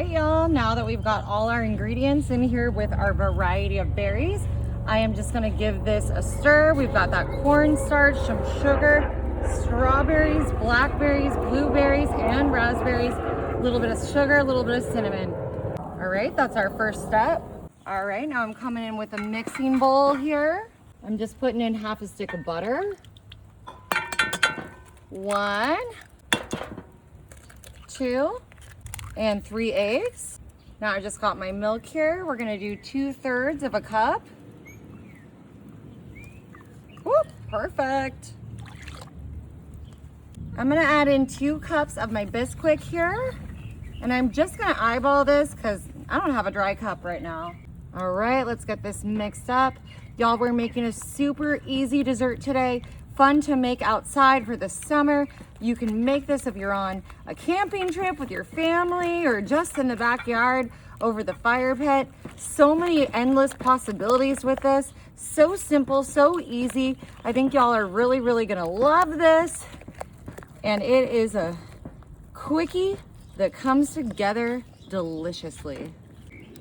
right, y'all, now that we've got all our ingredients in here with our variety of berries, I am just gonna give this a stir. We've got that cornstarch, some sugar, strawberries, blackberries, blueberries, and raspberries, a little bit of sugar, a little bit of cinnamon. All right, that's our first step. All right, now I'm coming in with a mixing bowl here. I'm just putting in half a stick of butter. 1, 2, and 3 eggs. Now I just got my milk here. We're gonna do 2/3 of a cup. Whoop, perfect. I'm gonna add in 2 cups of my Bisquick here. And I'm just gonna eyeball this because I don't have a dry cup right now. All right, let's get this mixed up. Y'all, we're making a super easy dessert today. Fun to make outside for the summer. You can make this if you're on a camping trip with your family or just in the backyard over the fire pit. So many endless possibilities with this. So simple, so easy. I think y'all are really, really gonna love this. And it is a quickie that comes together deliciously.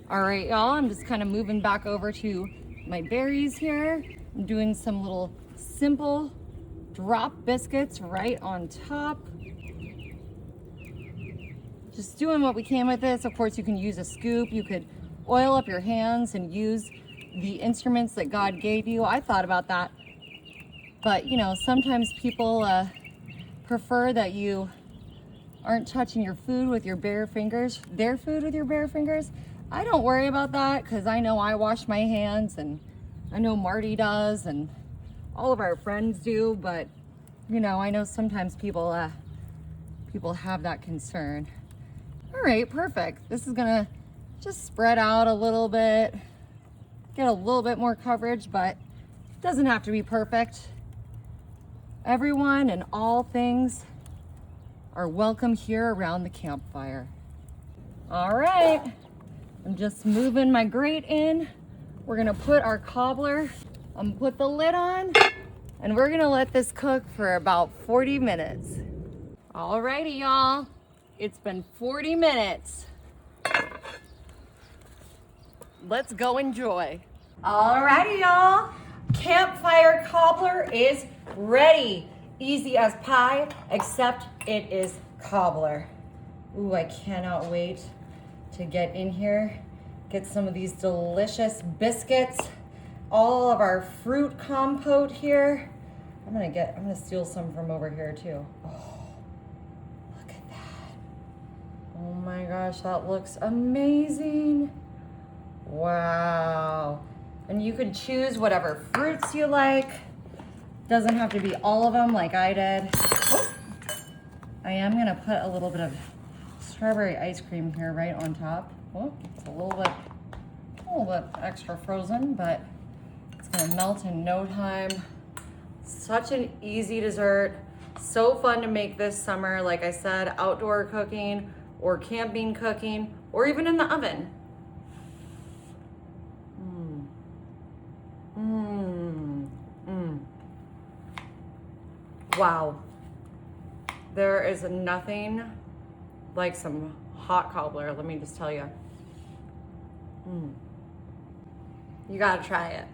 All right, y'all, I'm just kind of moving back over to my berries here. I'm doing some little simple drop biscuits right on top. Just doing what we can with this. Of course, you can use a scoop. You could oil up your hands and use the instruments that God gave you. I thought about that. But, you know, sometimes people prefer that you aren't touching your food with your bare fingers, their food with your bare fingers. I don't worry about that because I know I wash my hands, and I know Marty does, and all of our friends do, but you know, I know sometimes people have that concern. All right, perfect. This is gonna just spread out a little bit, get a little bit more coverage, but it doesn't have to be perfect. Everyone and all things are welcome here around the campfire. All right, I'm just moving my grate in. We're gonna put our cobbler, I'm gonna put the lid on, and we're gonna let this cook for about 40 minutes. Alrighty, y'all, it's been 40 minutes. Let's go enjoy. Alrighty, y'all, campfire cobbler is ready. Easy as pie, except it is cobbler. Ooh, I cannot wait to get in here, get some of these delicious biscuits, all of our fruit compote here. I'm gonna steal some from over here too. Oh, look at that. Oh my gosh, that looks amazing. Wow. And you can choose whatever fruits you like. Doesn't have to be all of them like I did. Oh, I am gonna put a little bit of strawberry ice cream here right on top. Oh, it's a little bit extra frozen, but it's gonna melt in no time. Such an easy dessert. So fun to make this summer. Like I said, outdoor cooking or camping cooking, or even in the oven. Wow. There is nothing like some hot cobbler, let me just tell you. You gotta try it.